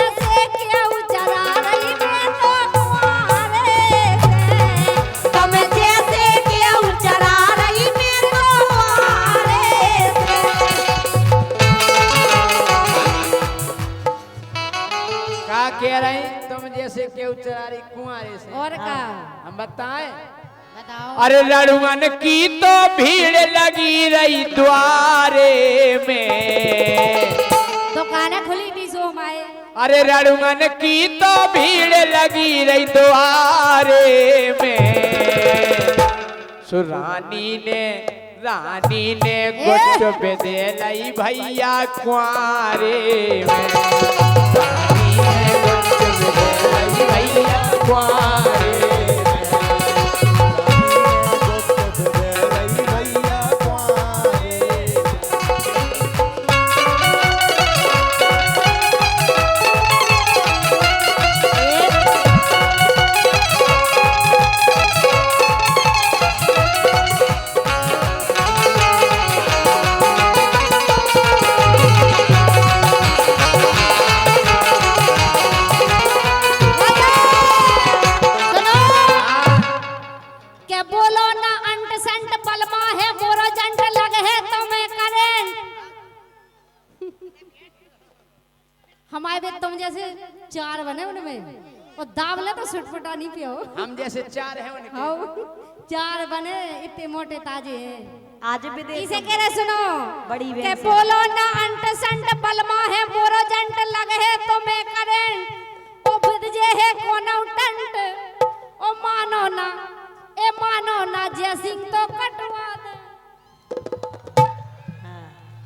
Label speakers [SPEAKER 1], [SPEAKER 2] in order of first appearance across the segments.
[SPEAKER 1] जैसे क्यों चरा रही मैं तो कुंवारे से तुम जैसे क्यों चरा रही मैं तो कुंवारे से
[SPEAKER 2] क्या कह रही तुम जैसे क्यों चरा रही कुंवारे से?
[SPEAKER 1] और का
[SPEAKER 2] हम बताएं?
[SPEAKER 1] बताओ।
[SPEAKER 2] अरे लड़ुअन की तो भीड़ लगी रही द्वारे में।
[SPEAKER 1] दुकानें खुली थी सो माए।
[SPEAKER 2] अरे लड़ुअन की तो भीड़ लगी रही द्वारे में। सो रानी ने कुछ बेदे लई भैया कुंवारे में। रानी ने कुछ बेदे लई भैया कुंवारे में।
[SPEAKER 1] हमारे तुम जैसे चार बने उनमें और दावले तो सुटपुटा नहीं पियो।
[SPEAKER 2] हम जैसे चार हैं उनके।
[SPEAKER 1] हाँ चार बने इतने मोटे ताजे हैं।
[SPEAKER 3] आज भी देख
[SPEAKER 1] इसे कह रहे सुनो
[SPEAKER 3] बड़ी
[SPEAKER 1] के बोलो ना अंट संट बलमा है मोरो जंट लगे है तो मैं करेंट ओ फिर जे है कोना टंट ओ मानो ना जय सिंह तो कटवा दे।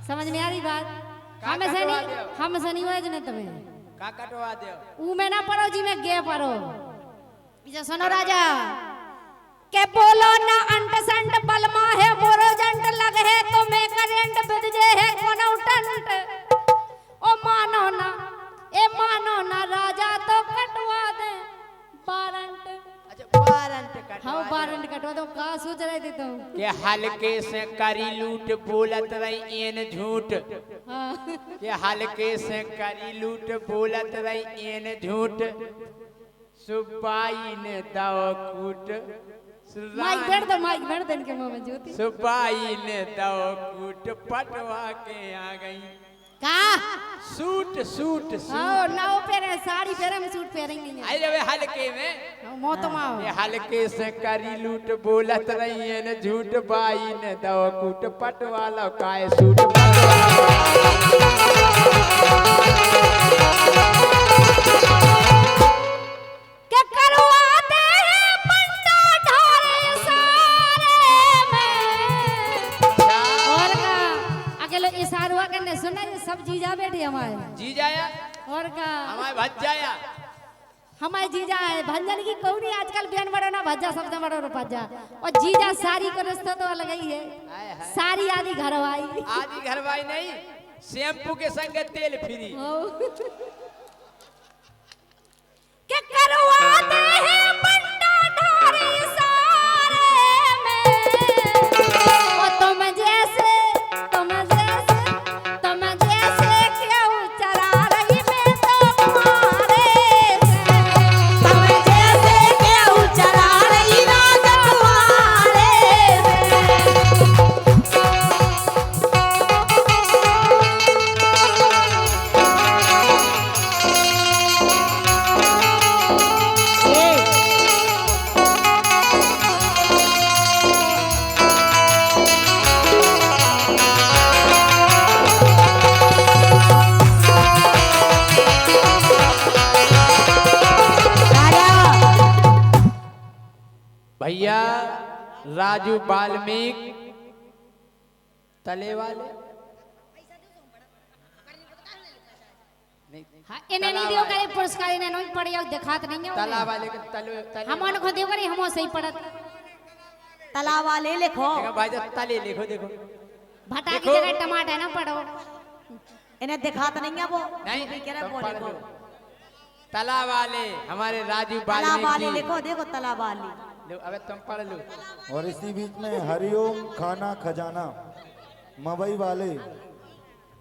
[SPEAKER 1] समझ में आ रही बात? हम से नहीं हुआ जने तुम्हें
[SPEAKER 2] का कटवा दे
[SPEAKER 1] ऊ में ना पढ़ो जी में गे पढ़ो। इसे सुनो राजा के बोलो ना अंट संट बलमा है मोरो जंट लगे है तो मैं करेंट बिद जे है कोना टंट ओ मानो ना राजा तो कटवा दे वारंट।
[SPEAKER 2] अच्छा वारंट कटवा।
[SPEAKER 1] हाँ वारंट कटवा दो। का सोच रहे थे तुम
[SPEAKER 2] के हल्के से करी लूट बोलत रही एन झूठ।
[SPEAKER 1] हाँ
[SPEAKER 2] के हल्के से करी लूट बोलत रही एन झूठ। सुबाई ने दाव कूट
[SPEAKER 1] माइक बैठ दे इनके मुंह में ज्योति।
[SPEAKER 2] सुबाई ने दाव कूट पटवा के आ गई।
[SPEAKER 1] का
[SPEAKER 2] सूट
[SPEAKER 1] हाँ नाव पहने साड़ी पहने में सूट पहनेंगे नहीं।
[SPEAKER 2] आई रवे हल्के में
[SPEAKER 1] मौत माओ
[SPEAKER 2] ये हल्के से करी लूट बोलत रही है न झूठ। बाई ने दव कूट पटवाला काय सूट
[SPEAKER 1] के करवाते हैं पंडा ढारे सारे में। और का अकेले इशारा करने सुना ये सब जीजा बैठे हमारे
[SPEAKER 2] जी जाया
[SPEAKER 1] और का
[SPEAKER 2] हमारे भज जाया
[SPEAKER 1] हमारे जीजा है भंजन की कौड़ी आजकल बेन बड़ा ना भज्जा सबसे बड़ा भज्जा। और जीजा साड़ी का रिश्ता तो अलग ही है। साड़ी आदि घरवाई
[SPEAKER 2] आदि घरवाई नहीं शैम्पू के संग तेल फ्री।
[SPEAKER 1] के करवाते हैं पंडा ढारे सारे में। और तुम जैसे क्यों चरा रही मैं तो कुंवारे से तुम जैसे क्यों चरा रही मैं तो कुंवारे
[SPEAKER 2] भैया राजू वाल्मीकि तले वाले
[SPEAKER 1] हाँ इन्हें नहीं दियो करे पुरस्कार इन्हें नहीं पड़े और दिखात नहीं है
[SPEAKER 2] तला वाले के तले
[SPEAKER 1] हम उनको दियो करे हम सही पड़त
[SPEAKER 3] तालाब वाले लिखो
[SPEAKER 2] देखो भाई जब तले लिखो देखो
[SPEAKER 1] भटा की जगह टमाटर ना पड़ो।
[SPEAKER 3] इन्हें दिखाता नहीं है वो
[SPEAKER 2] नहीं
[SPEAKER 3] कह रहा
[SPEAKER 2] तुम
[SPEAKER 3] वो
[SPEAKER 2] पढ़
[SPEAKER 3] लिखो
[SPEAKER 2] लो। तला वाले हमारे राजू
[SPEAKER 3] तालाब वाले
[SPEAKER 2] वाल्मीकि
[SPEAKER 3] लिखो देखो तालाब वाले
[SPEAKER 2] लो अबे तुम पढ़ लो।
[SPEAKER 4] और इसी बीच में हरिओम खाना खजाना मवई वाले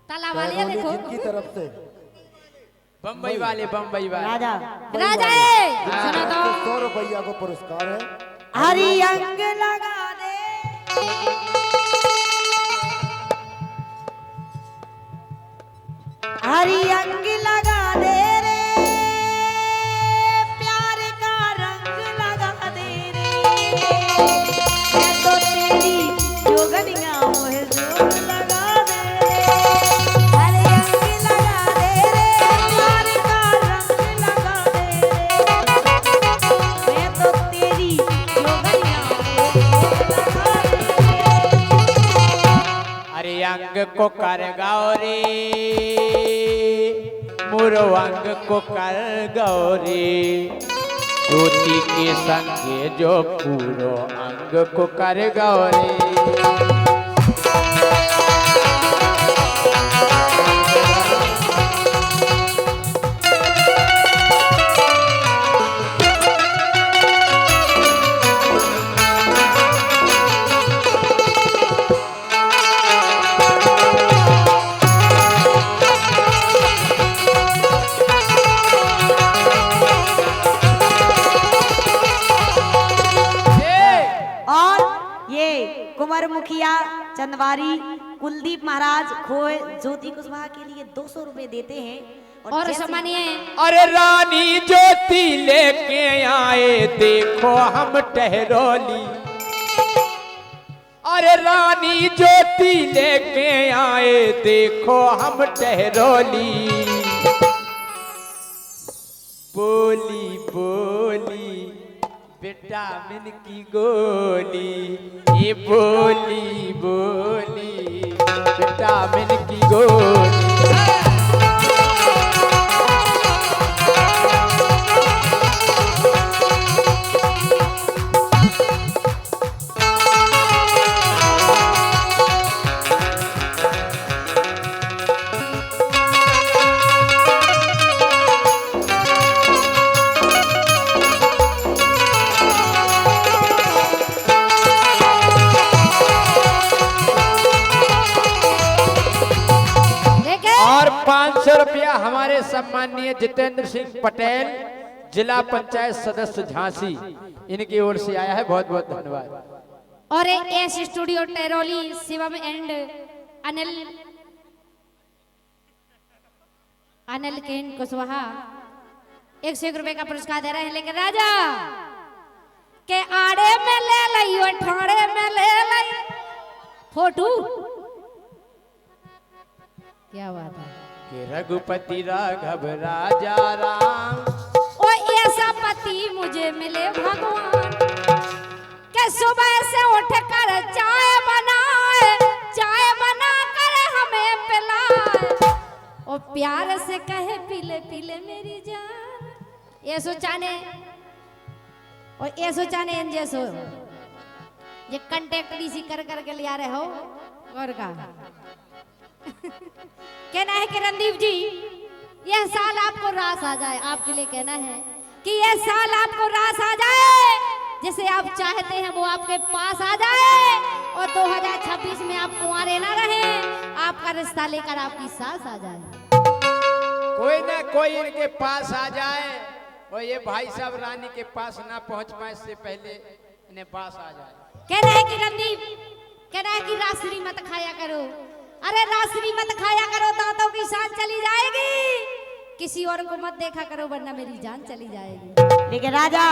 [SPEAKER 1] ताला वाले
[SPEAKER 4] कैरोली
[SPEAKER 1] लिखो
[SPEAKER 4] जिनकी तरफ से
[SPEAKER 2] बम्बई वाले बम्बई वाले
[SPEAKER 3] राजा
[SPEAKER 1] राजा सुनो तो
[SPEAKER 4] 100 रुपया को पुरस्कार है।
[SPEAKER 3] हरी अंग लगा दे हरी अंग लगा दे रे प्यार का रंग लगा दे रे मैं तो तेरी जोगनिया मोहे जोग लगा दे रे हरी अंग लगा दे रे प्यार का रंग लगा दे रे मैं तो तेरी जोगनिया मोहे जोग लगा दे रे
[SPEAKER 2] अरे अंग को कर गौरी मुरो अंग को कर गौरी ज्योति के संगे जो पूरो अंग को कर गौरी
[SPEAKER 3] कुंवर मुखिया चंदवारी कुलदीप महाराज खोए ज्योति कुशवाहा के लिए 200 रुपए देते हैं
[SPEAKER 1] और
[SPEAKER 3] जैसे-
[SPEAKER 1] सम्मानिए
[SPEAKER 2] अरे रानी ज्योति लेके आए देखो हम टहरोली अरे रानी ज्योति लेके आए देखो हम टहरोली बोली बोली विटामिन की गोली ये बोली बोली विटामिन की गोली और 500 रुपया हमारे सम्माननीय जितेंद्र सिंह पटेल जिला पंचायत सदस्य झांसी इनकी ओर से आया है बहुत बहुत धन्यवाद
[SPEAKER 1] और S studio Teroli Shivam and Anil Anil केन कुशवाहा 101 रुपए का पुरस्कार दे रहे हैं लेकिन राजा के आड़े में ले लई और ठाड़े में ले लई फोटो क्या बात है
[SPEAKER 2] कि रघुपति राघव राजा राम
[SPEAKER 1] ओ ऐसा पति मुझे मिले भगवान के सुबह से उठ कर चाय बना कर हमें पिलाए ओ प्यार से कहे पीले पीले मेरी जान ये सोचाने और ये सोचाने इन जैसो ये कांटेक्ट इसी कर करके लिया रहे हो और का कहना है कि रणदीप जी यह साल आपको रास आ जाए आपके लिए कहना है कि यह साल आपको रास आ जाए जिसे आप चाहते हैं वो आपके पास आ जाए और 2026 में आप कुंवारे ना रहे आपका रिश्ता लेकर आपकी सास आ जाए
[SPEAKER 2] कोई ना कोई इनके पास आ जाए और ये भाई साहब रानी के पास ना पहुंच पाए इससे पहले इन्हें पास आ जाए
[SPEAKER 1] कहना है कि रणदीप कहना है कि रासरी मत खाया करो अरे रासरी मत खाया करो दांतों की शान चली जाएगी किसी और को मत देखा करो वरना मेरी जान चली जाएगी
[SPEAKER 3] लेकिन राजा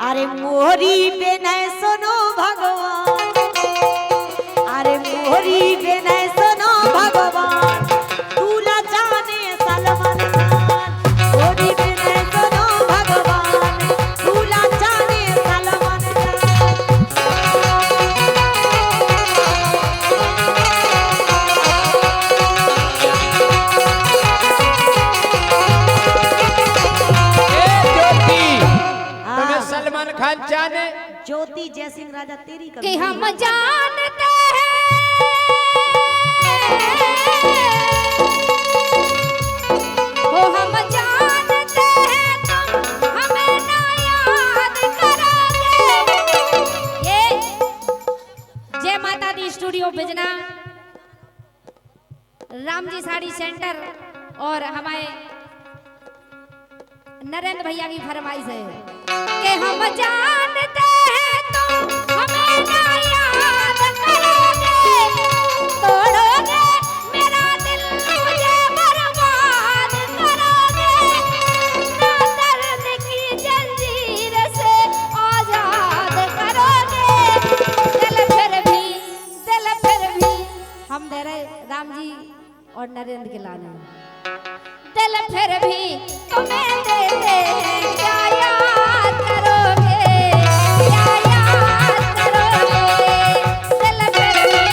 [SPEAKER 3] अरे मोहरी पे नहीं सुनो भगवान अरे मोहरी पे नहीं सुनो भगवान दूल्हा जाने सलमान खान मोहरी पे नहीं सुनो भगवान दूल्हा जाने सलमान
[SPEAKER 2] सलमान खान जाने
[SPEAKER 3] ज्योति जयसिंह राजा तेरी
[SPEAKER 1] कि हम जानते हैं वो हम जानते हैं तुम हमें ना याद करोगे ये जय माता दी स्टूडियो बिजना राम जी साड़ी सेंटर और हमारे नरेंद्र भैया की फरमाइश है कि हम जानते हैं तो हमें ना याद करोगे, तोड़ोगे मेरा दिल मुझे बर्बाद करोगे, ना दर्द की जंजीर से आजाद करोगे, दिल फिर भी हम दे रहे राम जी और नरेंद्र के लाने दिल फिर भी तुम्हें दे दे, क्या याद करोगे, क्या याद करोगे, दिल फिर भी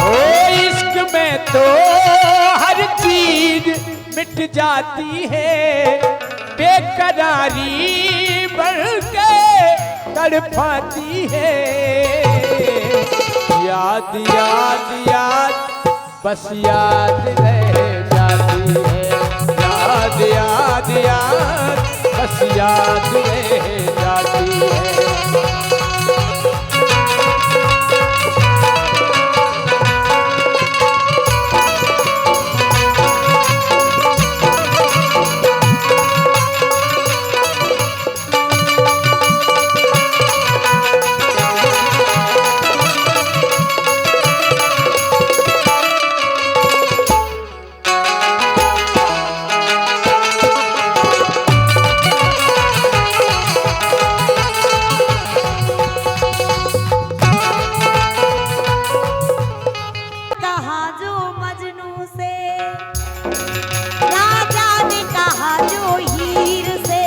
[SPEAKER 2] ओ इश्क में तो हर चीज मिट जाती है, बेकरारी बढ़ के तड़पाती है, याद याद याद बस याद रह जाती है, याद याद याद बस याद रह जाती है।
[SPEAKER 3] कहा जो मजनू से, राजा ने कहा जो हीर से,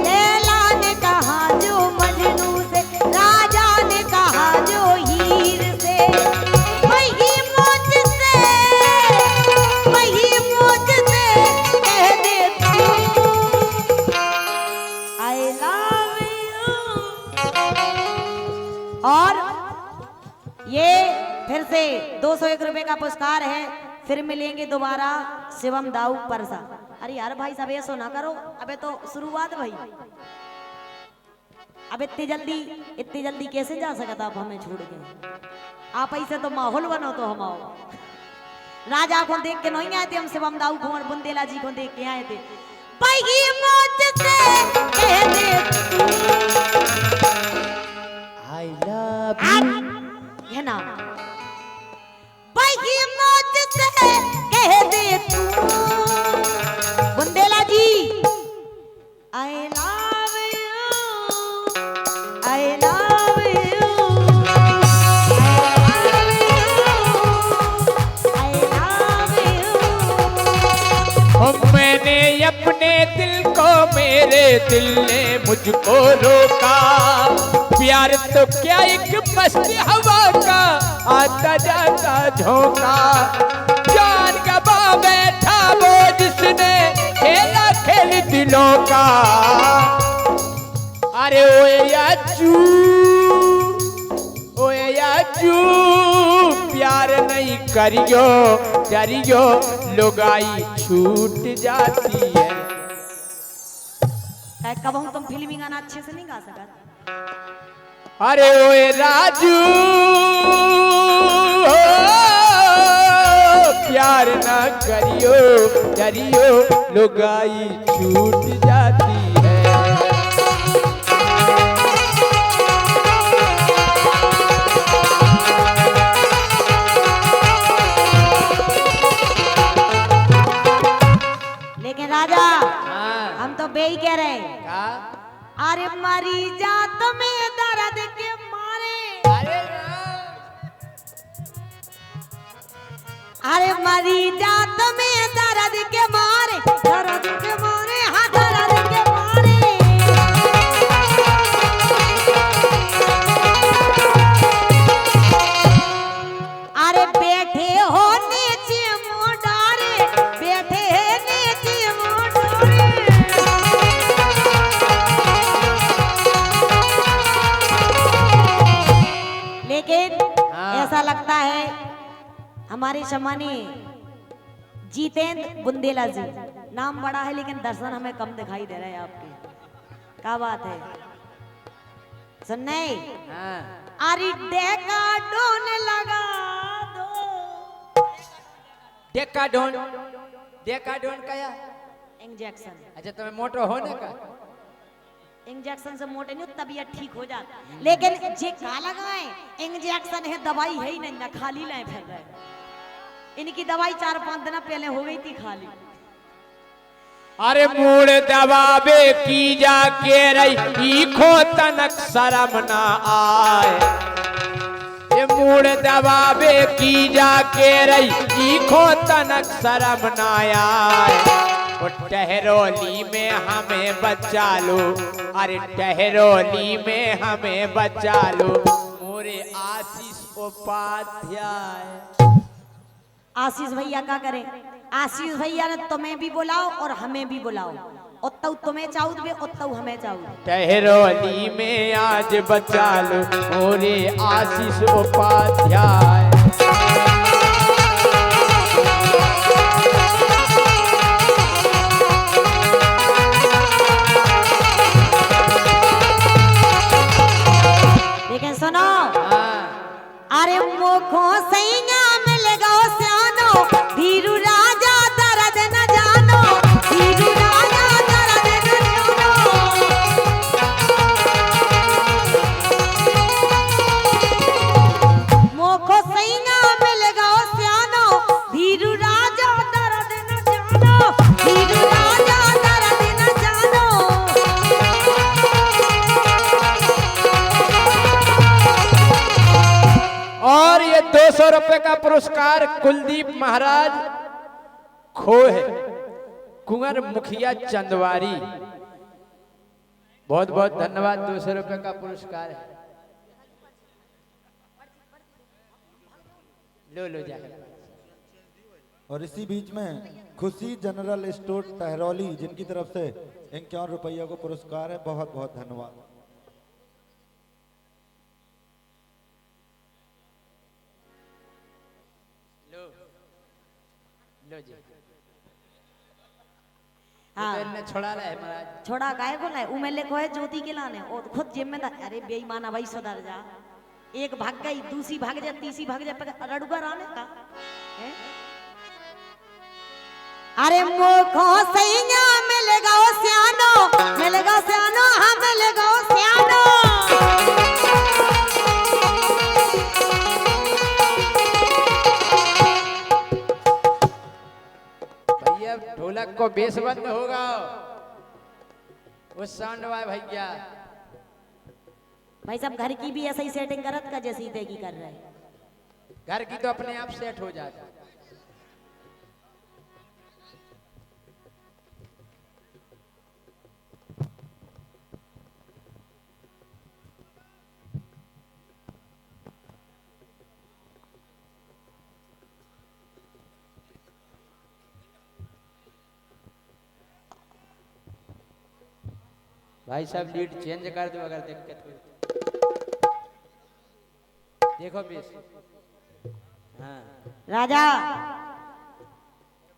[SPEAKER 3] लैला ने कहा जो मजनू से, राजा ने कहा जो हीर से, वही मुझसे कह दे तू आई लव यू। और ये फिर से 201 रुपए का पुरस्कार है। फिर मिलेंगे दोबारा शिवम दाऊ परसा। अरे यार भाई सब ऐसो ना करो, अबे तो शुरुआत भाई, अब इतनी जल्दी कैसे जा सकता आप हमें छोड़ के? आप ऐसे तो माहौल बनो तो हम आओ। राजा को देख के नहीं आए थे हम, शिवम दाऊ को और बुंदेला जी को देख के आए थे। भाई मुझसे कह दे
[SPEAKER 2] I love you।
[SPEAKER 3] है ना, भाई मुझसे कह दे तू Bundela ji I love you, I love you, I love you.
[SPEAKER 2] मैंने अपने दिल को, मेरे दिल ने मुझको रोका, प्यार तो क्या एक मस्ती हवा का आता जाता झोंका, जान गवा बैठा वो जिसने खेला खेल दिलों का, अरे ओए याचू प्यार नहीं करियो लुगाई छूट जाती है।
[SPEAKER 3] कब हम तुम फिल्मी गाना अच्छे से नहीं गा सकते?
[SPEAKER 2] अरे ओए राजू प्यार ना करियो लुगाई छूट जाती है।
[SPEAKER 3] लेकिन राजा हम तो बे ही कह रहे हैं, अरे मरी जात में दर्द के मारे, अरे मरी जात में दर्द के मारे, दर्द के मारे, हाँ दर्द के मारे। अरे बैठे हो नीचे मोडारे, बैठे नीचे मोडारे। लेकिन ऐसा लगता है हमारे सम्मानीय जितेंद्र बुंदेला जी, नाम बड़ा है लेकिन दर्शन हमें कम दिखाई दे रहे हैं आपके। क्या बात है? सुन नहीं
[SPEAKER 2] हाँ
[SPEAKER 3] अरे डेकाडोन लगा दो
[SPEAKER 2] डेकाडोन डेकाडोन क्या
[SPEAKER 3] इंजेक्शन।
[SPEAKER 2] अच्छा तुम्हें मोटो होने का
[SPEAKER 3] इंजेक्शन से मोटे नहीं तबीयत ठीक हो जाता, लेकिन जे का लगाए इंजेक्शन है दवाई है ही नहीं ना, खाली लाए फिर रहे। इनकी दवाई 4-5 दिन पहले हो गई थी खाली।
[SPEAKER 2] अरे मूड दबावे की जाके रही खो तनक शर्म ना आए, ये मूड दबावे की जाके रही खो तनक शर्म ना आए। वो टहरोली में हमें बचा लो, अरे टहरोली में हमें बचा लो मोरे आशीष उपाध्याय।
[SPEAKER 3] आशीष भैया क्या करें, आशीष भैया ने तुम्हें भी बुलाओ और हमें भी बुलाओ, उतऊ तुम्हें चाहूद भी उतऊ हमें चाहूद।
[SPEAKER 2] टहरोली में आज बचा लो मोरे आशीष उपाध्याय।
[SPEAKER 3] लेकिन सुनो अरे मुखो सैया मिल गो सियानो, धीरू राजा दर्द न जानो, धीरू राजा दर्द न जानो। मुखो सैया मिल गो सियानो, धीरू राजा दर्द न जानो, धीरू राजा दर्द न जानो।
[SPEAKER 2] और ये 200 रुपए का पुरस्कार कुलदीप महाराज खो है कुंवर मुखिया चंदवारी, बहुत बहुत धन्यवाद। 200 रुपए का पुरस्कार है, लो लो जा।
[SPEAKER 4] और इसी बीच में खुशी जनरल स्टोर टहरौली जिनकी तरफ से 51 रुपया को पुरस्कार है, बहुत बहुत धन्यवाद।
[SPEAKER 2] लो जी।
[SPEAKER 3] हाँ।
[SPEAKER 2] तो इनने छोड़ा रहा है महाराज।
[SPEAKER 3] छोड़ा गाय को लाए उमें लिखो है ज्योति के लाने और खुद जिम्मेदार। अरे बेईमाना भाई सुधर जा, एक भाग गई दूसरी भाग जा तीसरी भाग जा रड़ुआ आने का है? अरे मुखो सैया मिलेगा ओ सियानो, मिलेगा सियानो, हाँ मिलेगा ओ सियानो।
[SPEAKER 2] भैया ढोलक को बेस बंद होगा, उस साउंड वाले भैया।
[SPEAKER 3] भाई साहब घर की भी ऐसा ही सेटिंग करत का जैसी तेगी कर रहे हैं।
[SPEAKER 2] घर की तो अपने आप सेट हो जाता। भाई साहब लीड चेंज कर दो अगर दिक्कत हो। देखो बेस, हाँ
[SPEAKER 3] राजा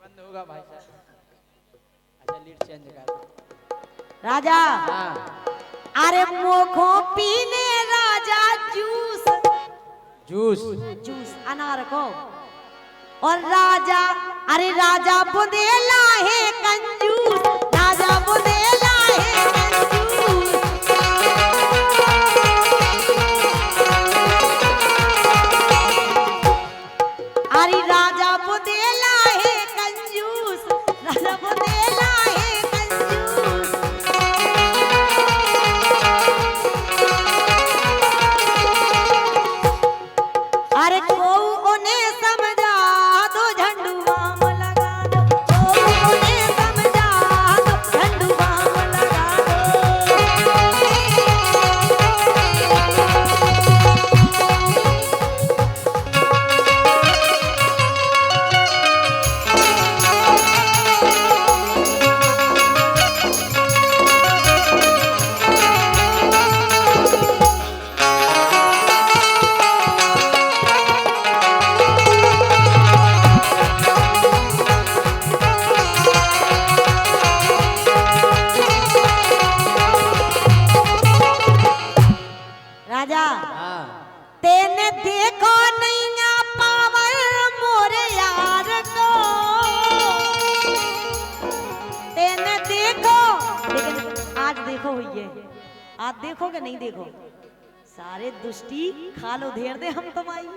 [SPEAKER 2] बंद होगा भाई साहब। अच्छा लीड चेंज कर दो।
[SPEAKER 3] राजा
[SPEAKER 2] हाँ
[SPEAKER 3] अरे मुखो पीने राजा जूस,
[SPEAKER 2] जूस
[SPEAKER 3] जूस अनार को। और राजा अरे राजा बुदेला है कंजूस, राजा बुदेला है कंजूस। अरे राजा बुदेला है कंजूस, राजा बुदेला है कंजूस। अरे को उन्हें समझा दो झंडुआ में लगा दो, को उन्हें समझा राजा
[SPEAKER 2] हाँ
[SPEAKER 3] तेने देखो नैया पावर मोरे यार को, तेने देखो, लेकिन आज देखो भैया, आज देखो कि नहीं देखो, सारे दुष्टी खालो धेर दे हम तुम्हारी।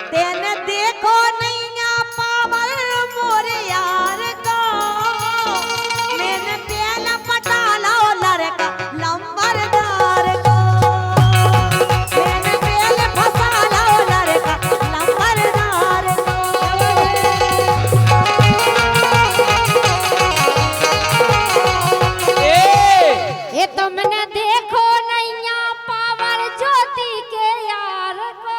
[SPEAKER 3] तेने देखो नैया पावर मोरे यार को, मैंने पहला पटा लो लड़का लंबरदार को, मैंने पहले फंसा लो लड़का लंबरदार को।
[SPEAKER 1] ये तुमने देखो नैया पावर ज्योति के यार को।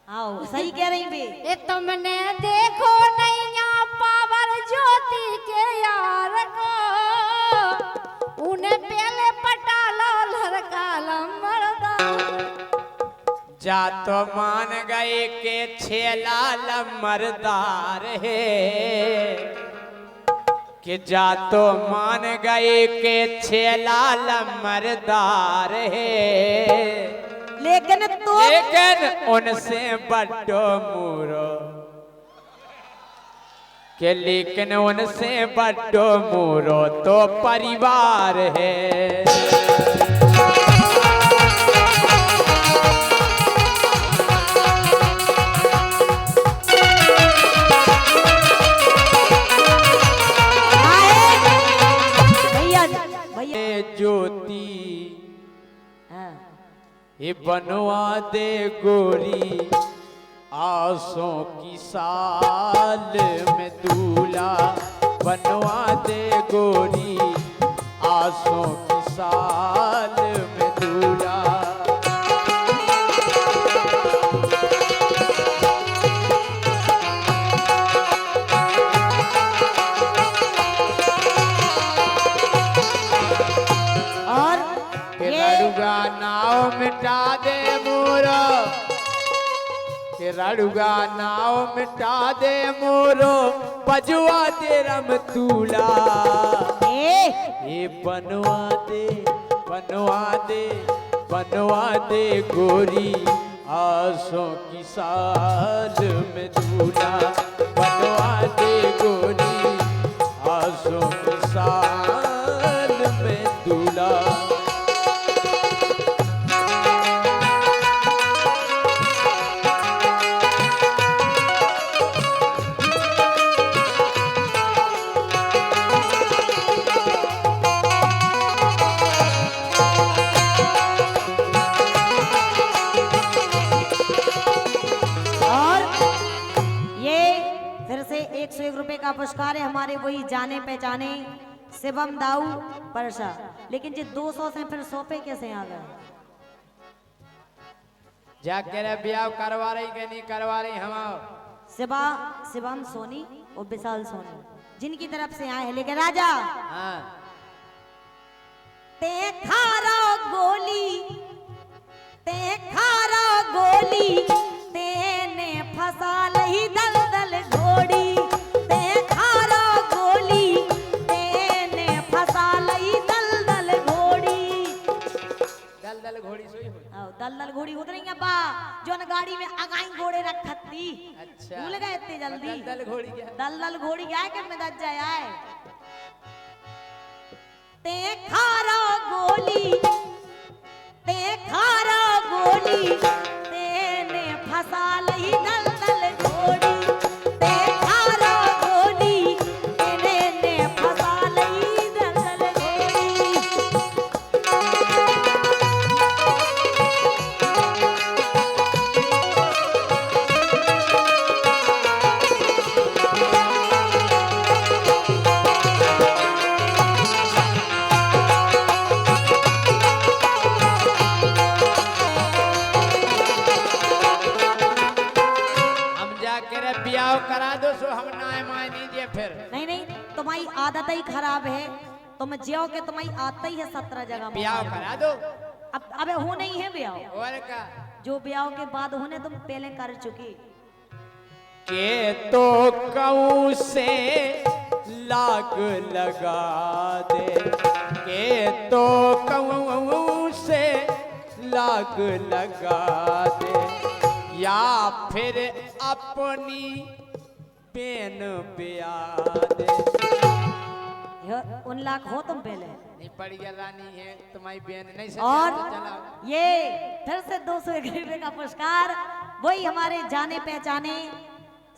[SPEAKER 3] आओ सही कह रही बे।
[SPEAKER 1] ये तुमने देखो नैया पावर ज्योति के यार को, उन्हें पहले पटा लो लड़का लंबरदार।
[SPEAKER 2] जा तो मान गए के छेला लमरदार है, कि जा तो मान गए के छेला लमरदार है,
[SPEAKER 3] लेकिन तो
[SPEAKER 2] लेकिन उनसे बड्डो मूरो के, लेकिन उनसे बड्डो मूरो तो परिवार है।
[SPEAKER 3] भैया भैया
[SPEAKER 2] ये ज्योति
[SPEAKER 3] हाँ।
[SPEAKER 2] ये बनवा दे गोरी आसों की साल में दूल्हा, बनवा दे गोरी आसों की साल में दूल्हा।
[SPEAKER 3] और
[SPEAKER 2] के
[SPEAKER 3] ये
[SPEAKER 2] रड़ुगा नाव मिटा दे मोरो, के रड़ुगा नाव मिटा दे मोरो, बजवा दे रमतूला। ये बनवा दे बनवा दे बनवा दे गोरी आसों की साल में दूल्हा, बनवा दे गोरी आसों की साल में दूल्हा।
[SPEAKER 3] और ये फिर से 101 रुपए का पुरस्कार है हमारे वही जाने पहचाने शिवम दाऊ परसा। लेकिन जो 200 से फिर 100 पे कैसे आ गए?
[SPEAKER 2] जाके रे ब्याह करवा रही के नहीं करवा रही हम
[SPEAKER 3] शिवम सोनी और विशाल सोनी जिनकी तरफ से आए हैं। लेकिन राजा
[SPEAKER 2] हाँ
[SPEAKER 3] ते खारा गोली, ते खारा गोली, तेने फसा लही दलदल घोड़ी, ते खारा गोली, तेने फसा लही दलदल घोड़ी।
[SPEAKER 2] दल दल घोड़ी सोई हो।
[SPEAKER 3] आओ दलदल घोड़ी होत रही बा जोन गाड़ी में अगाई घोड़े रखत थी।
[SPEAKER 2] अच्छा
[SPEAKER 3] भूल गए इतनी जल्दी?
[SPEAKER 2] दल दल घोड़ी क्या?
[SPEAKER 3] दलदल घोड़ी आए कि में दज जाए आए। ते खारा गोली, ते खारा गोली, तेने फसा लही दलदल घोड़ी, ते खारा गोली, तेने फसा लही दलदल घोड़ी।
[SPEAKER 2] ब्याह करा दो सो हम ना मान लीजिए फिर।
[SPEAKER 3] नहीं नहीं तुम्हारी आदत ही खराब है, तुम जियो के तुम्हारी आदत ही है 17 जगह
[SPEAKER 2] ब्याह करा दो।
[SPEAKER 3] अब अबे हो नहीं है ब्याह,
[SPEAKER 2] और का
[SPEAKER 3] जो ब्याह के बाद होने तुम पहले कर चुकी।
[SPEAKER 2] के तो कहूँ से लाग लगा दे, के तो कहूँ से लाग लगा दे या फिर अपनी पेन ब्या दे।
[SPEAKER 3] उन लाख हो तुम पहले
[SPEAKER 2] नहीं पड़ी गया रानी है तुम्हारी बहन नहीं
[SPEAKER 3] और
[SPEAKER 2] चला।
[SPEAKER 3] ये फिर से 201 रुपए का पुरस्कार वही हमारे जाने पहचाने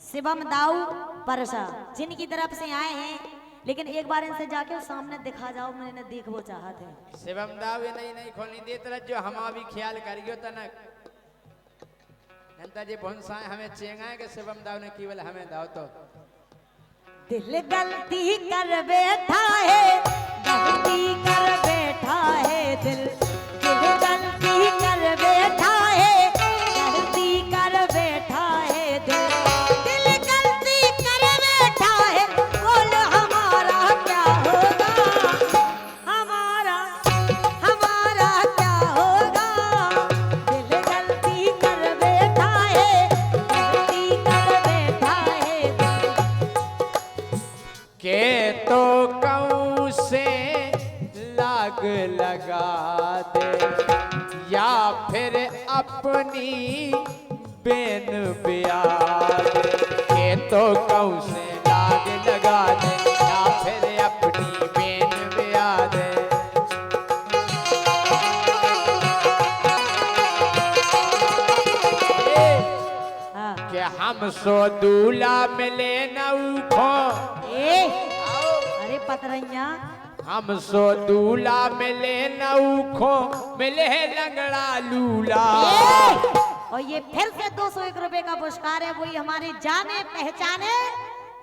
[SPEAKER 3] शिवम दाऊ परसा जिनकी तरफ से आए हैं, लेकिन एक बार इनसे जाके सामने दिखा जाओ, मैंने देखो चाहते हैं।
[SPEAKER 2] शिवम दाऊ ये नहीं खोलनी देते रह जो हम भी ख्याल करियो तनक जी भुनसा हमें चेंगा के शिवम दाऊ ने केवल हमें दाओ तो
[SPEAKER 3] दिल गलती कर बैठा है, गलती कर बैठा है दिल, दिल गलती कर बैठा है, गलती कर बैठा है दिल, दिल गलती कर बैठा है। बोल हमारा क्या होगा, हमारा हमारा क्या होगा। दिल गलती कर बैठा है, गलती कर बैठा है दिल।
[SPEAKER 2] के तो कहूँ से लाग लगा दे या फिर अपनी बेन ब्या दे। के तो कहूँ से लाग लगा दे या फिर अपनी बेन ब्या दे।
[SPEAKER 3] हाँ।
[SPEAKER 2] के हम सो दूल्हा मिले नौखो
[SPEAKER 3] अरे पतरैया
[SPEAKER 2] हम सो दूल्हा मिले नौखो मिले लंगड़ा लूला।
[SPEAKER 3] और ये फिर से 201 रुपए का पुरस्कार है वही हमारे जाने पहचाने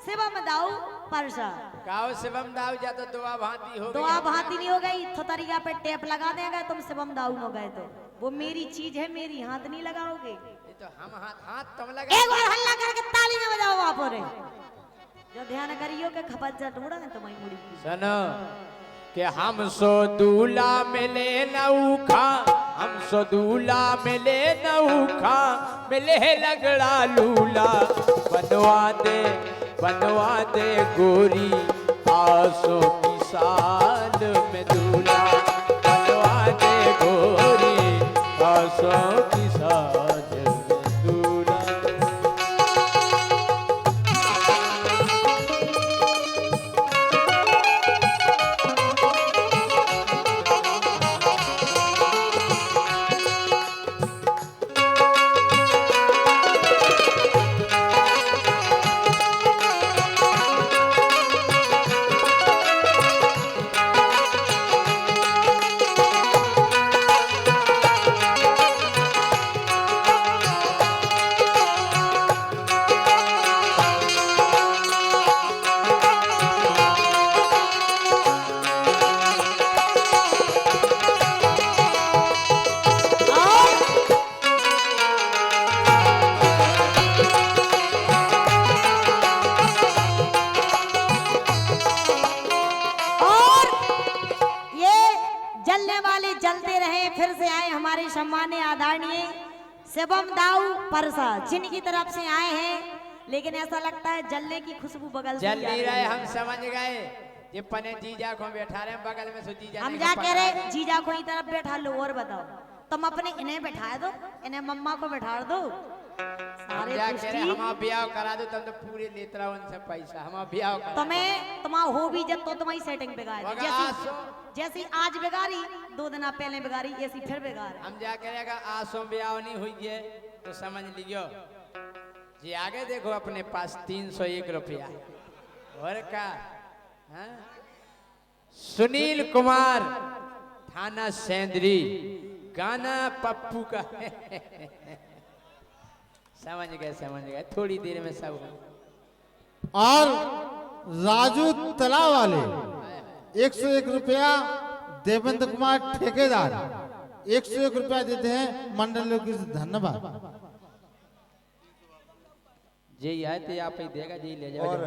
[SPEAKER 3] शिवम दाऊ परसा।
[SPEAKER 2] गाओ शिवम दाऊ जा तो दुआ भांति हो
[SPEAKER 3] तो
[SPEAKER 2] गई।
[SPEAKER 3] आप हाथी नहीं हो गई थोतरिया पे टेप लगा देंगे तुम शिवम दाऊ हो गए तो वो मेरी चीज है, मेरी हाथ नहीं लगाओगे।
[SPEAKER 2] ये तो हम हाथ तुम लगा।
[SPEAKER 3] एक बार हल्ला करके ताली न बजाओ आप और जो ध्यान करियो के खपत जा ढूंढा है तुम्हारी मुड़ी की।
[SPEAKER 2] सुनो कि हम सो दूल्हा मिले नौखा, हम सो दूल्हा मिले नौखा मिले लंगड़ा लूला। बनवा दे गोरी आसों की साल में दूल्हा। बनवा दे गोरी आसों की साल में दूल्हा।
[SPEAKER 3] सम्मान्य आदरणीय शिवम दाऊ परसा जिनकी तरफ से आए हैं, लेकिन ऐसा लगता है जलने की खुशबू बगल से
[SPEAKER 2] जल
[SPEAKER 3] आ
[SPEAKER 2] नहीं
[SPEAKER 3] रही
[SPEAKER 2] रहे,
[SPEAKER 3] है।
[SPEAKER 2] हम समझ गए। ये पने जीजा को बैठा रहे हैं बगल में, सो जीजा
[SPEAKER 3] हम
[SPEAKER 2] ने
[SPEAKER 3] जा
[SPEAKER 2] कहा
[SPEAKER 3] कह रहे
[SPEAKER 2] पकड़ा है।
[SPEAKER 3] जीजा को ही तरफ बैठा लो और बताओ तुम अपने इन्हें बैठा दो, इन्हें मम्मा को बैठा दो।
[SPEAKER 2] हम
[SPEAKER 3] सारे
[SPEAKER 2] जा कह रहे
[SPEAKER 3] दुष्टी।
[SPEAKER 2] हम ब्याह करा दो, तुम तो पूरे लेत रहो उनसे पैसा। हम ब्याह करा
[SPEAKER 3] तुम्हें तुम्हारा हो भी जब तो तुम्हारी सेटिंग बिगाड़
[SPEAKER 2] होगा
[SPEAKER 3] जैसी
[SPEAKER 2] आसो।
[SPEAKER 3] जैसी आज बिगाड़ी 2 दिन पहले बिगाड़ी ऐसी फिर बिगाड़।
[SPEAKER 2] हम जा कह रहे अगर आसों ब्याह नहीं हुई है तो समझ लियो जी आगे देखो अपने पास 301 रुपया और का। हाँ? सुनील कुमार थाना सेंदरी, गाना पप्पू का समझ गए थोड़ी देर में सब हो।
[SPEAKER 5] और राजू तला वाले 101 रुपया, देवेंद्र कुमार ठेकेदार 101 रुपया देते हैं मंडल की धन्यवाद।
[SPEAKER 2] जी आए थे आप ही देगा जी ले जाओ।
[SPEAKER 4] और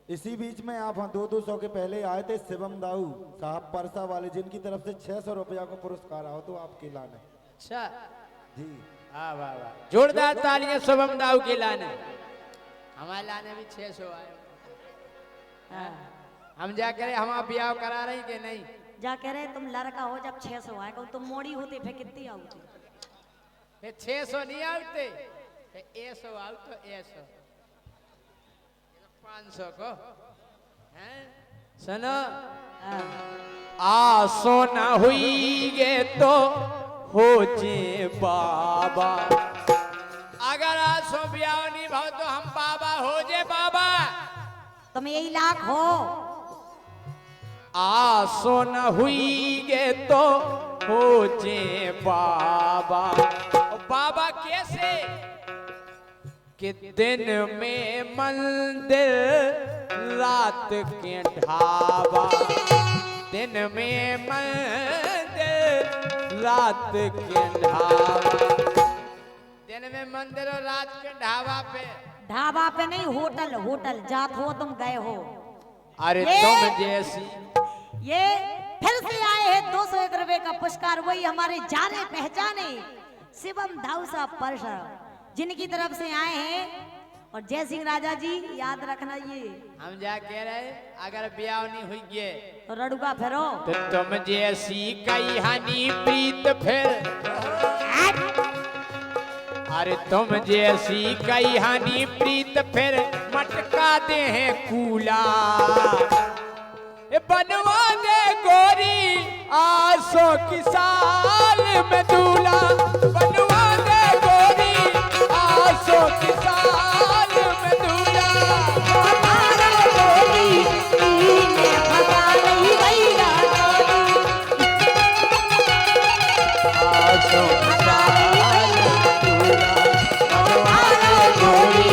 [SPEAKER 4] इसी बीच में आप 200 के पहले आए थे शिवम दाऊ साहब परसा वाले, जिनकी तरफ से 600 रुपया को पुरस्कार आओ तो आपके लाने।
[SPEAKER 2] अच्छा
[SPEAKER 4] जी
[SPEAKER 2] हाँ वाह वाह, जोरदार तालियां शुभम दाऊ के लाने। हमारे लाने भी 600 आए। हाँ। हम जा कर हम ब्याह करा रहे कि नहीं?
[SPEAKER 3] जा कह रहे तुम लड़का हो जब 600 आएगा तुम मोड़ी होते फिर कितनी आउती?
[SPEAKER 2] फिर 600 नहीं आते, फिर 100 आओ तो 100 500 को हैं। सुनो, आसो न हुई गे तो हो जे बाबा। अगर आसो ब्याह नहीं भाव तो हम बाबा हो जे बाबा।
[SPEAKER 3] तुम यही लाख हो।
[SPEAKER 2] आसो न हुई गे तो हो जे बाबा। और बाबा कैसे कि दिन में मंदिर रात के ढाबा। दिन में मंदिर रात के ढाबा। दिन में मंदिर और रात के ढाबा पे।
[SPEAKER 3] ढाबा पे नहीं, होटल होटल जात हो तुम गए हो।
[SPEAKER 2] अरे
[SPEAKER 3] ये-
[SPEAKER 2] तुम जैसी
[SPEAKER 3] ये फिर से आए हैं 201 रुपए का पुरस्कार, वही हमारे जाने पहचाने शिवम धाउसा परसा जिनकी तरफ से आए हैं। और जय सिंह राजा जी याद रखना, ये
[SPEAKER 2] हम जा कह रहे अगर ब्याह नहीं हुई गे
[SPEAKER 3] तो रड़ुगा फेरो।
[SPEAKER 2] तो तुम जैसी कई हनी प्रीत फिर। अरे तुम जैसी कई हनी प्रीत फिर मटका दे हैं कूला। ए बनवा दे गोरी आसो की साल में दूल्हा। बनवा दे गोरी आसो की साल में दूल्हा। आसो की साल में दूल्हा। बनवा दे गोरी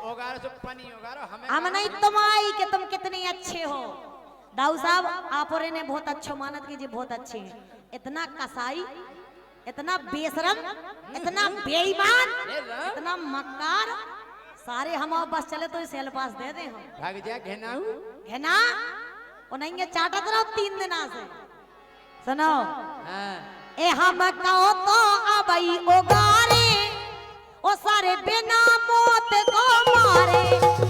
[SPEAKER 2] ओगारो से पानी ओगारो हमें।
[SPEAKER 3] हम नहीं तुम आई कि तुम कितने अच्छे हो। दाऊ साहब आप और ने बहुत अच्छो मानत कीजिए, बहुत अच्छे हैं। इतना कसाई, इतना बेशरम, इतना बेईमान, इतना मक्कार, सारे हम और बस चले तो इसे सेल पास दे दे हम।
[SPEAKER 2] भाग जा घेनाऊ।
[SPEAKER 3] है ना? वो नहीं है चाटत रहो 3 दिन से। सुनो,
[SPEAKER 2] हाँ।
[SPEAKER 3] ए हम कहो तो अबई ओगारे ओ सारे बिना मौत को मारे।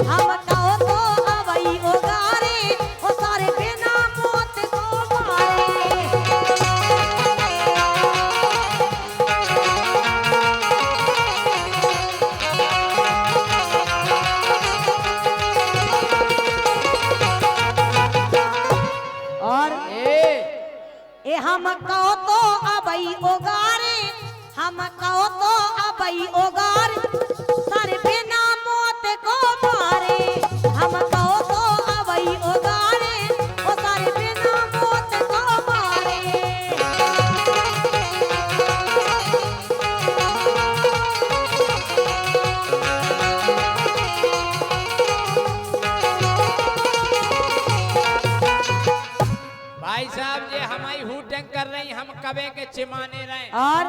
[SPEAKER 3] हम कहो तो अबई ओगारे ओ सारे बिना मौत को मारे। और ए हम कहो तो अबई ओगारे, हम कहो तो अबई ओगार सारे बिना मौत को मारे। हम कहो तो अबई ओगारे ओ सारे बिना मौत को मारे।
[SPEAKER 2] भाई साहब ये हमारी हुटंग कर रही, हम कबे के चिमाने रहे।
[SPEAKER 3] और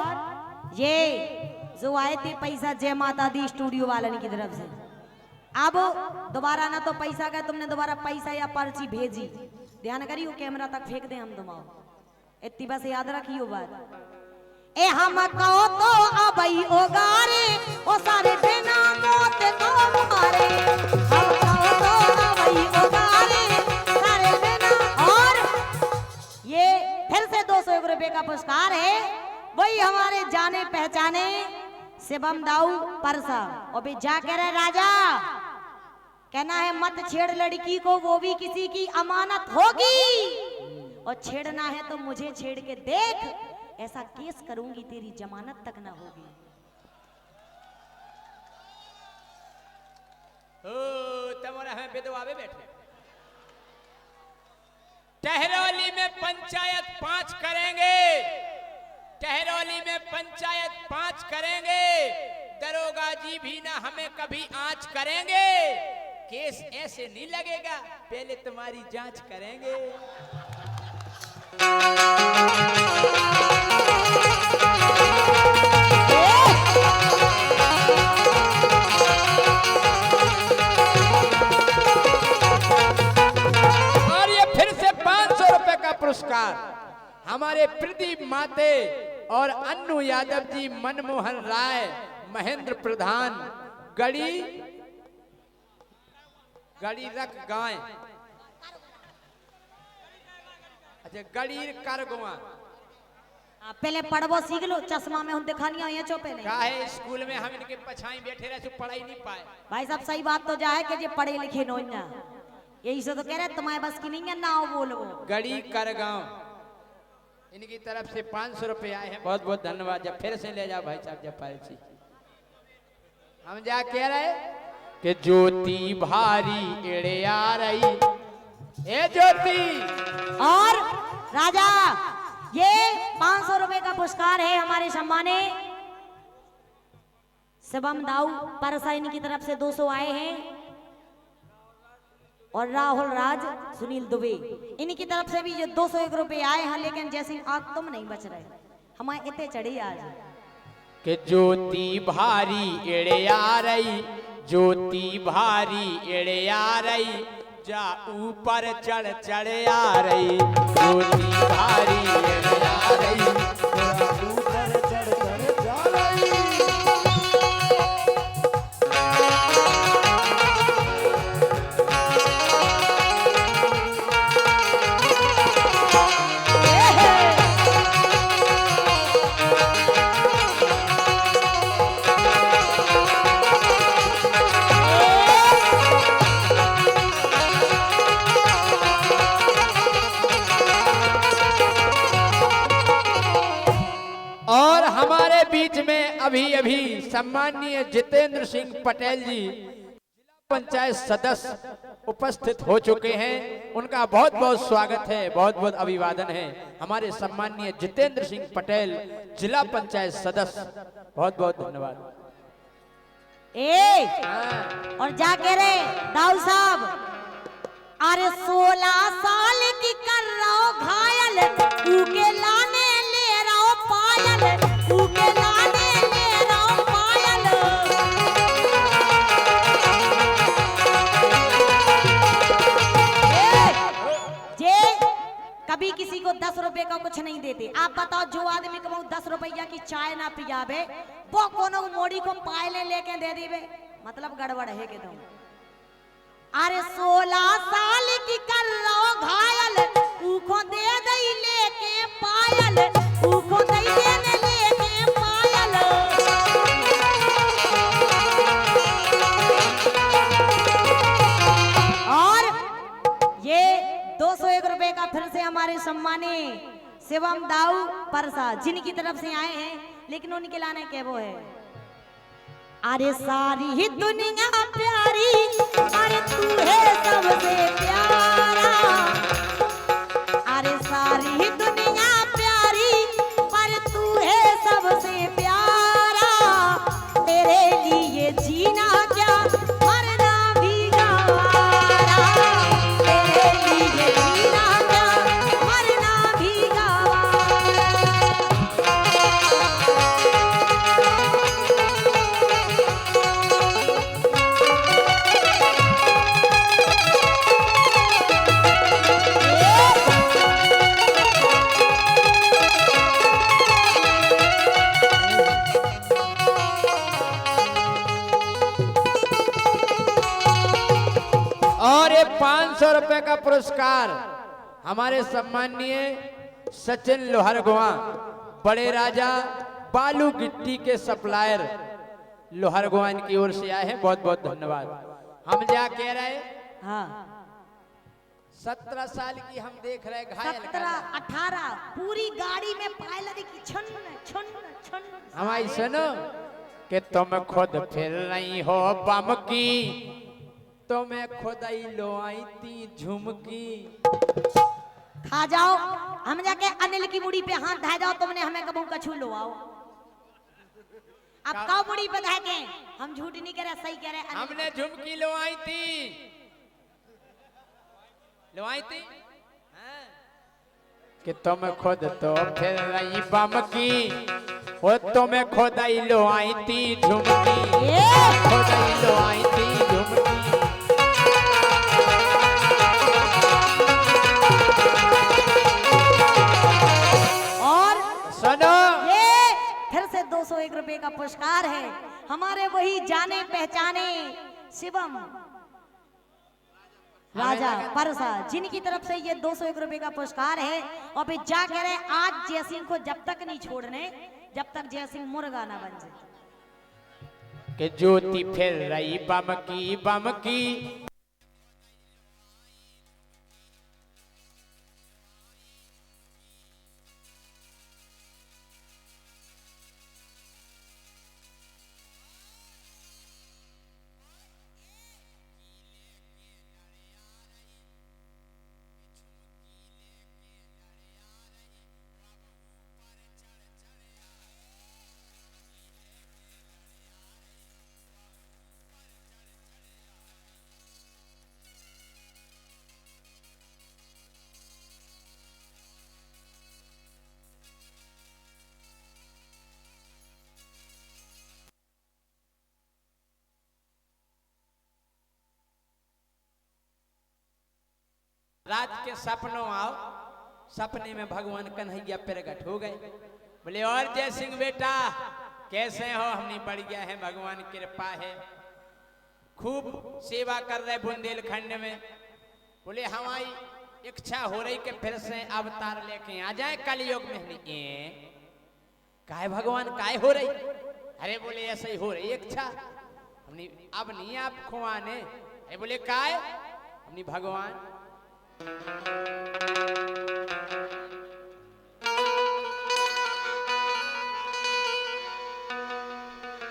[SPEAKER 3] ये जो आए थे पैसा जय माता दी स्टूडियो वालन की तरफ से, अब दोबारा ना तो पैसा का तुमने दोबारा पैसा या पर्ची भेजी, ध्यान करियो कैमरा तक फेंक दे हम तुम्हारा। इतनी बस याद रखियो बात। ए हम कहो तो अबई ओगारे ओ सारे बिना मौत को मारे। हम कहो तो अबई ओगारे सारे बिना। और ये फिर से 201 रुपए का पुरस्कार है, वही हमारे जाने पहचाने शिवम दाऊ परसा। और भी जा कह रहे राजा, कहना है मत छेड़ लड़की को, वो भी किसी की अमानत होगी। और छेड़ना है तो मुझे छेड़ के देख, ऐसा केस करूंगी तेरी जमानत तक ना होगी।
[SPEAKER 2] तुम्हारा हमें विधवावे बैठे। टहरौली में पंचायत 5 करेंगे। टहरौली में पंचायत 5 करेंगे। दरोगा जी भी ना हमें कभी आंच करेंगे। केस ऐसे नहीं लगेगा, पहले तुम्हारी जांच करेंगे। और ये फिर से 500 रुपए का पुरस्कार हम हमारे प्रदीप माते और अन्नू यादव जी, मनमोहन राय, महेंद्र प्रधान, गड़ी रख गाय, अच्छा गड़ी कर गुआ
[SPEAKER 3] पहले पढ़वो सीख लो, चश्मा में हम दिखानिया ये चो पहले
[SPEAKER 2] काहे स्कूल में हम इनके पछाई बैठे रहे पढ़ाई नहीं पाए।
[SPEAKER 3] भाई साहब सही बात तो जाए कि जे पढ़े लिखे नो ना, यही से तो कह रहे तुम्हारे बस की नहीं है ना आओ बोलो।
[SPEAKER 2] गड़ी कर गांव इनकी तरफ से 500 रुपए आए हैं, बहुत बहुत धन्यवाद। जब फिर से ले जाओ भाई साहब जब पालसी। हम जा कह रहे कि ज्योति भारी एड़े आ रही, ए ज्योति।
[SPEAKER 3] और राजा ये 500 रुपए का पुरस्कार है हमारे सम्माने शिवम दाऊ परसाइन की तरफ से 200 आए हैं, और राहुल राज, सुनील दुबे इनकी तरफ से भी जो 201 रुपए आए हैं। लेकिन जैसे आप तुम नहीं बच रहे, हमारे इतने चढ़ी आज
[SPEAKER 2] कि ज्योति भारी एड़े आ रही, ज्योति भारी एड़े आ रही, जा ऊपर चढ़ चढ़ आ रही, ज्योति भारी एड़े आ रही,
[SPEAKER 4] ऊपर चढ़ चढ़ जा रही।
[SPEAKER 2] और हमारे बीच में अभी अभी सम्माननीय जितेंद्र सिंह पटेल जी जिला पंचायत सदस्य उपस्थित हो चुके हैं। उनका बहुत बहुत स्वागत है, बहुत बहुत अभिवादन है। हमारे सम्माननीय जितेंद्र सिंह पटेल जिला पंचायत सदस्य, बहुत बहुत धन्यवाद।
[SPEAKER 3] और जा कह रहे दाऊ साहब, अरे 16 साल की कर रहा हो घायल, ऊके लाने ले रहा हो पायल, ऊके लाने ले रहा हो पायल। जे कभी किसी को 10 रुपए का कुछ नहीं देते। आप बताओ जो आदमी को 10 रुपया की चाय ना पियावे, वो कोनो मोड़ी को पायले लेके दे देवे, मतलब गड़बड़ है के तुम। अरे 16 साल की कर लो घायल, ऊखो दे दई लेके पायल, ऊखो दई देने लेके पायल। और ये 201 रुपए का फिर से हमारे सम्मानी शिवम दाऊ परसा जिनकी तरफ से आए हैं, लेकिन उनके लाने के वो है, अरे सारी ही दुनिया प्यारी, अरे तू है सबसे प्यारा, अरे सारी ही दुनिया प्यारी, पर तू है सबसे प्यारा, तेरे लिए जीना क्या मरना भी गवारा, तेरे लिए जीना क्या मरना भी गवारा।
[SPEAKER 2] और ये 500 रुपए का पुरस्कार हमारे सम्माननीय सचिन लोहरगुआ, बड़े राजा बालू गिट्टी के सप्लायर लोहरगुआ की ओर से आए हैं, बहुत बहुत धन्यवाद। हम जा कह रहे,
[SPEAKER 3] हाँ
[SPEAKER 2] 17 साल की हम देख रहे घायल
[SPEAKER 3] 17-18 पूरी गाड़ी में पायलट की छन छन छन।
[SPEAKER 2] हमारी सुनो कि तुम खुद फिर रही हो बम की, तुम्हें खुद ही लो आई थी झुमकी।
[SPEAKER 3] खा जाओ, हम जाके अनिल की मुड़ी पे हाथ धा जाओ, तुमने हमें कबू कछू लो आओ। अब काउ मुड़ी पे धा के हम झूठ नहीं कह रहे, सही कह रहे।
[SPEAKER 2] हमने झुमकी लो आई थी, लो आई थी कि तुम खुद तो फिर रही बम की, वो तुम्हें खुद ही लो आई थी झुमकी, खुद ही लो आई थी झुमकी।
[SPEAKER 3] 201 रुपए का पुरस्कार है हमारे वही जाने पहचाने शिवम राजा परसा, जिनकी तरफ से ये 201 रुपए का पुरस्कार है। और फिर जा कह रहे आज जयसिंह को जब तक नहीं छोड़ने जब तक जयसिंह मुर्गा ना बन जाए।
[SPEAKER 2] कि ज्योति फिर रही बम की रात के सपनों आओ, सपने में भगवान कन्हैया प्रकट हो गए। बोले और जय सिंह बेटा कैसे हो? हमने बढ़िया है, भगवान की कृपा है, खूब सेवा कर रहे बुंदेलखंड में। बोले हमारी इच्छा हो रही कि फिर से अवतार लेके आ जाए कलयुग में। हमने काहे भगवान काहे हो रही? अरे बोले ऐसे ही हो रही इच्छा, हमने अब नहीं आप खुआने। अरे बोले काहे? हमने भगवान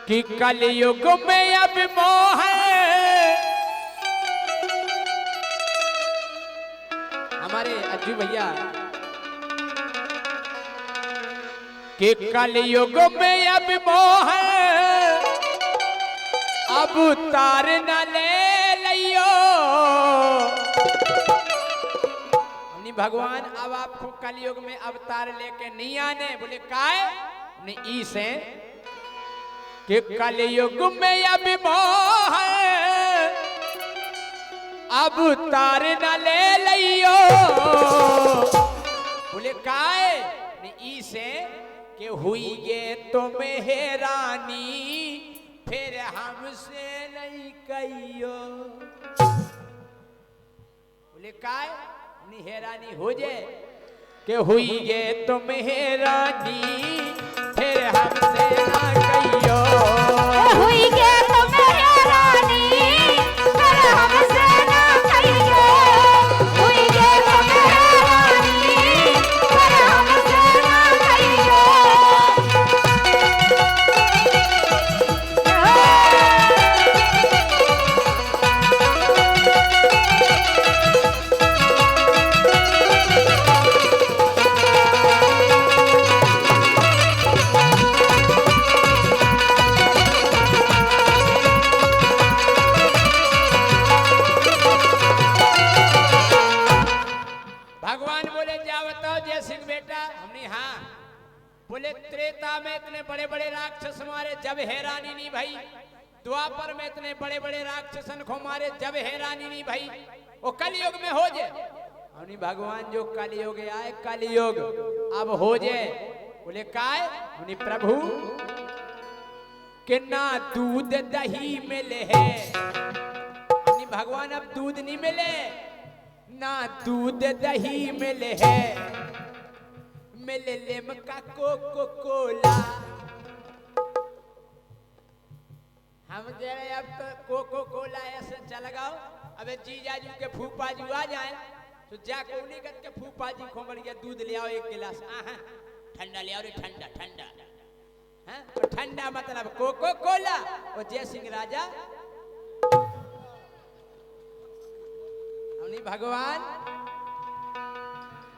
[SPEAKER 2] कि कलयुग में अब मोह है। हमारे अज्जू भैया कि कलयुग में अब मोह है, अब तार न ले लियो। हमने भगवान अब आपको कलयुग में अवतार लेके नहीं आने। बोले काहे? हमने ई से कि कलयुग में अब मोह है, अब तार न ले लियो। बोले काहे? ई से कि हुई ये तुम्हें हैरानी, फिर हमसे नहीं कहियो। बोले काहे? नहीं हैरानी हो जाए कि हुई ये तुम्हें हैरानी, फिर हमसे ना कहियो।
[SPEAKER 1] हुई के तुम्हें हैरानी, फिर हमसे ना कहियो। हुई के तुम्हें हैरानी, फिर हमसे ना कहियो।
[SPEAKER 2] भगवान बोले जा बताओ जय सिंह बेटा। हमने हाँ। बोले त्रेता में इतने बड़े बड़े राक्षस मारे जब हैरानी नहीं भाई, द्वापर में इतने बड़े बड़े राक्षसन को मारे जब हैरानी नहीं भाई, वो कलयुग में हो जाए। हमने भगवान जो कलयुग आए कलयुग अब हो जाए। बोले काय? हमने प्रभु कि ना दूध दही मिले है। हमने भगवान अब दूध नहीं मिले, ना दूध दही मिले है, मिले लिमका कोको कोला। हम जरा अब तो कोको कोला ऐसे चल गओ। अबे जीजाजू के फूफाजू आ जाए तो जाके उन्हीं के फूफाजी को बढ़िया दूध ले आओ एक गिलास। ठंडा ले आओ रे, ठंडा ठंडा। हाँ तो ठंडा मतलब कोको कोला। और जय सिंह राजा हमने भगवान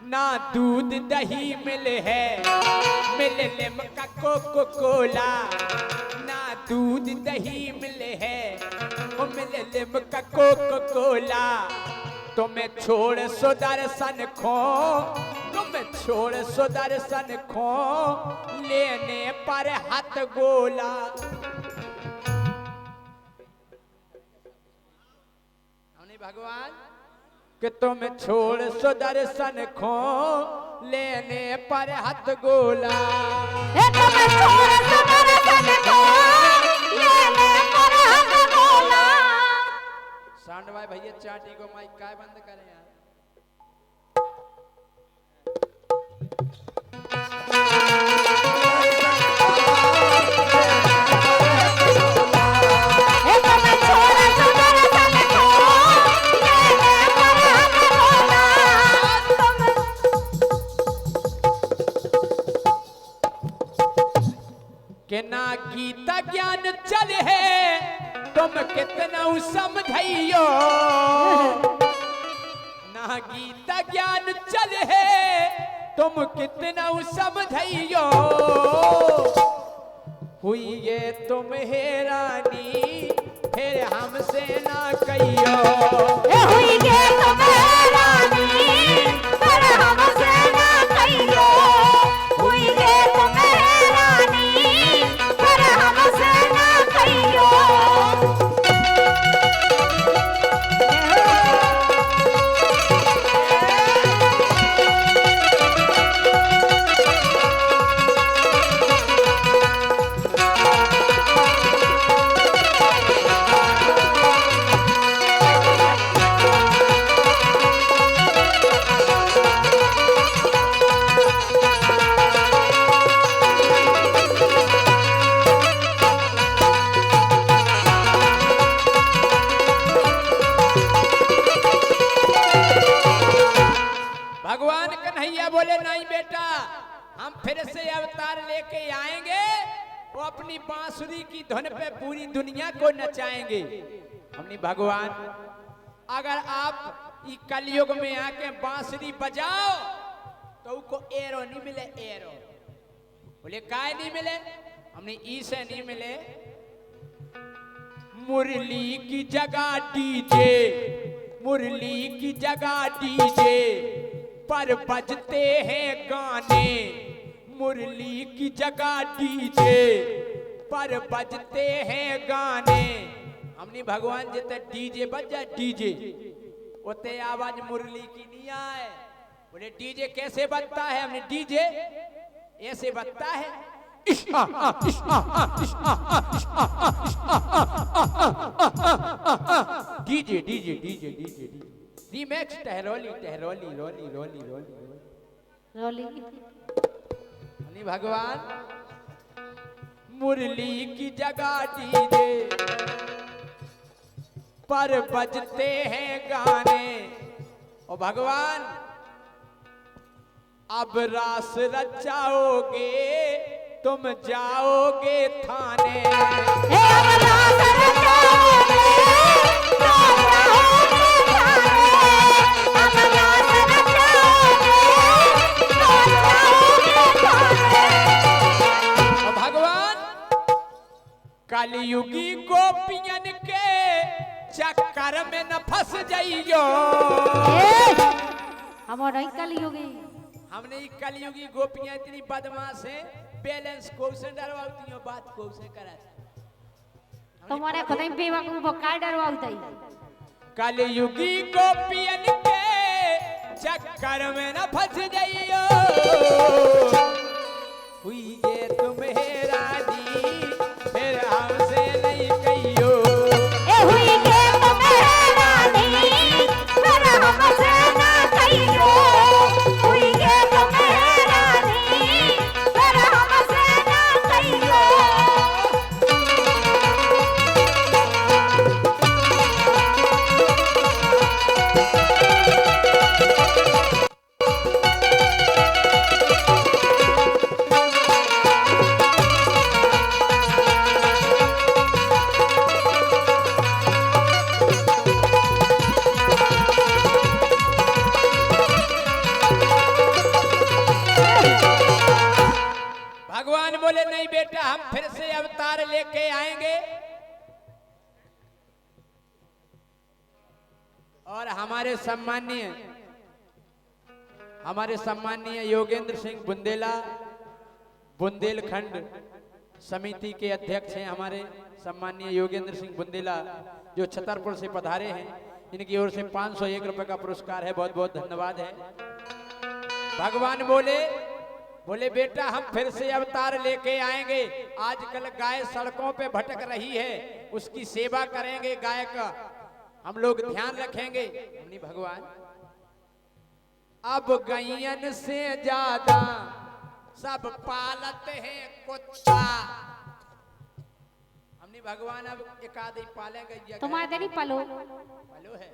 [SPEAKER 2] ना दूध दही मिले है, मिले लिमका कोको कोला। ना दूध दही मिले है, वो मिले लिमका कोको कोला। तुम्हें छोड़ सुदर्शन खो, तुम्हें छोड़ सुदर्शन खो, लेने पर हाथ गोला। हमने भगवान कि तुम छोड़ सुदर्शन खो लेने पर हथ गोला।
[SPEAKER 1] हे तुम छोड़ सुदर्शन को लेने पर हथ गोला।
[SPEAKER 2] सांड भाई भैया चाटी को माइक काय बंद करें यार।
[SPEAKER 1] हे तुम छोड़ सुदर्शन को लेने पर हथ गोला।
[SPEAKER 2] कि ना गीता ज्ञान चल है तुम कितना समझइयो। ना गीता ज्ञान चल है तुम कितना समझइयो। हुई ये तुम हैरानी फिर हमसे ना कहियो।
[SPEAKER 1] हे हुई के तुम रानी पर हमसे ना कहियो। हुई के तुम रानी पर हमसे ना कहियो।
[SPEAKER 2] भगवान कन्हैया बोले नहीं बेटा, हम फिर से अवतार लेके आएंगे। वो अपनी बांसुरी की धुन पे पूरी दुनिया को नचाएंगे। हमने भगवान अगर आप इस कलयुग में आके बांसुरी बजाओ तो उनको एरो नहीं मिले। एरो बोले काय नहीं मिले? हमने ई से नहीं मिले। मुरली की जगह डीजे, मुरली की जगह डीजे पर बजते हैं गाने। मुरली की जगह डीजे पर बजते हैं गाने। हमने भगवान जिते डीजे बज जाए डीजे उते आवाज मुरली की नहीं आए। बोले डीजे कैसे बजता है? हमने डीजे ऐसे बजता है। डीजे डीजे डीजे डीजे रीमैक्स टहरोली टहरोली रोली रोली रोली
[SPEAKER 1] रोली
[SPEAKER 2] नहीं भगवान मुरली की जगह डीजे पर बजते हैं गाने। ओ भगवान अब रास रचाओगे तुम जाओगे थाने।
[SPEAKER 1] हे अमला सरजाओगे तो जाओगे थाने। अमला सरजाओगे तो जाओगे थाने।
[SPEAKER 2] ओ भगवान कलयुगी गोपियन के चक्कर में न फंस जाइयो।
[SPEAKER 1] हमारा ही कलयुगी
[SPEAKER 2] हमने ये कलयुगी गोपियां इतनी बदमाश है, बैलेंस को से डरवाती हो, बात को से करा।
[SPEAKER 1] तुम्हारे खुद ही बेवकूफ काय डरवाउतई।
[SPEAKER 2] कलयुगी गोपियन के चक्कर में न फंस जाइयो। हुई ये तुम हैरानी फिर हमसे नहीं कहियो।
[SPEAKER 1] ए हुई के तुम रानी पर हमसे ना कहियो। हुई के तुम रानी पर हमसे ना कहियो।
[SPEAKER 2] भगवान बोले नहीं बेटा, हम फिर से अवतार लेके आएंगे और हमारे सम्माननीय योगेंद्र सिंह बुंदेला बुंदेलखंड समिति के अध्यक्ष हैं। हमारे सम्माननीय योगेंद्र सिंह बुंदेला जो छतरपुर से पधारे हैं, इनकी ओर से 501 रुपए का पुरस्कार है। बहुत बहुत धन्यवाद है। भगवान बोले बेटा हम फिर से अवतार लेके आएंगे। आजकल गाय सड़कों पे भटक रही है, उसकी सेवा करेंगे, गाय का हम लोग ध्यान रखेंगे। हमने भगवान अब गैयन से ज्यादा सब पालते हैं कुत्ता। हमने भगवान अब एक आध ही पालेंगे।
[SPEAKER 1] तुम्हारे नहीं पलो
[SPEAKER 2] पलो है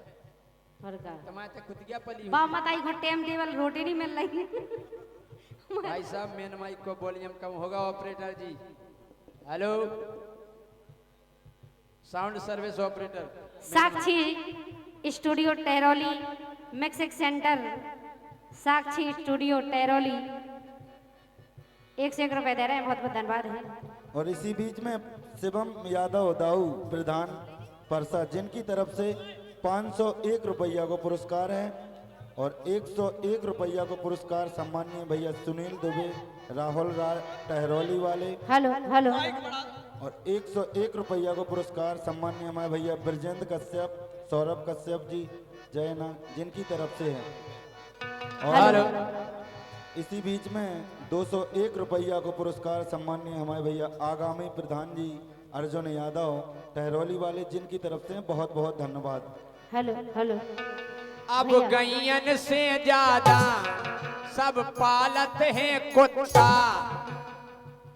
[SPEAKER 1] और का
[SPEAKER 2] तुम्हारे कुतिया पली
[SPEAKER 1] बा माता को टाइम टेबल रोटी नहीं मिल रही।
[SPEAKER 2] भाई साहब मेन माइक को वॉल्यूम कम होगा operator ji. Hello sound service operator.
[SPEAKER 1] Sakshi studio Tahrauli mixing centre, Sakshi studio Tahrauli 101 रुपए दे रहे हैं। बहुत बहुत धन्यवाद है।
[SPEAKER 4] और इसी बीच में शिवम यादव दाऊ प्रधान परसा, जिनकी तरफ से 501 रुपया को पुरस्कार है और 101 रुपया को पुरस्कार सम्मानीय भैया सुनील दुबे राहुल टहरौली वाले।
[SPEAKER 1] Hello hello.
[SPEAKER 4] और 101 रुपया को पुरस्कार सम्मानीय हमारे भैया ब्रजेंद्र कश्यप सौरभ कश्यप जी जयना, जिनकी तरफ से है। और इसी बीच में 201 रुपया को पुरस्कार सम्मानीय हमारे भैया आगामी प्रधान जी अर्जुन यादव टहरौली वाले, जिनकी तरफ से बहुत बहुत धन्यवाद।
[SPEAKER 1] Hello hello.
[SPEAKER 2] अब गैयन से ज्यादा सब पालत हैं कुत्ता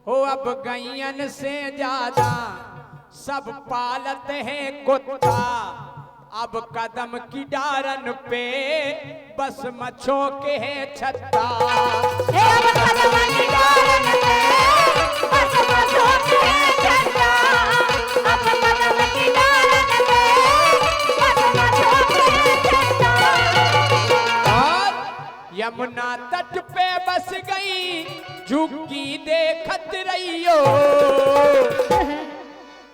[SPEAKER 2] हो। अब गैयन से ज्यादा सब पालत हैं कुत्ता। अब कदम की डारन पे बस मच्छों के हैं छत्ता।
[SPEAKER 1] अब कदम की डारन पे बस मच्छों के हैं छत्ता। अब कदम की डारन पे बस मच्छों के हैं छत्ता।
[SPEAKER 2] यमुना तट पे बस गई झुकी देखत रहियो।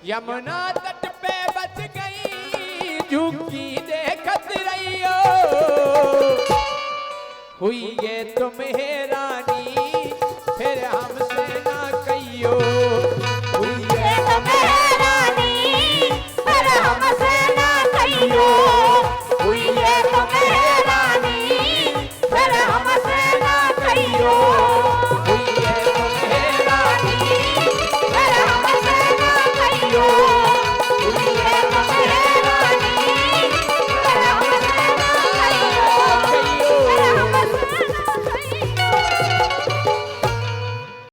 [SPEAKER 2] यमुना तट पे बस गई झुकी देखत रहियो। हुई ये तुम्हें रानी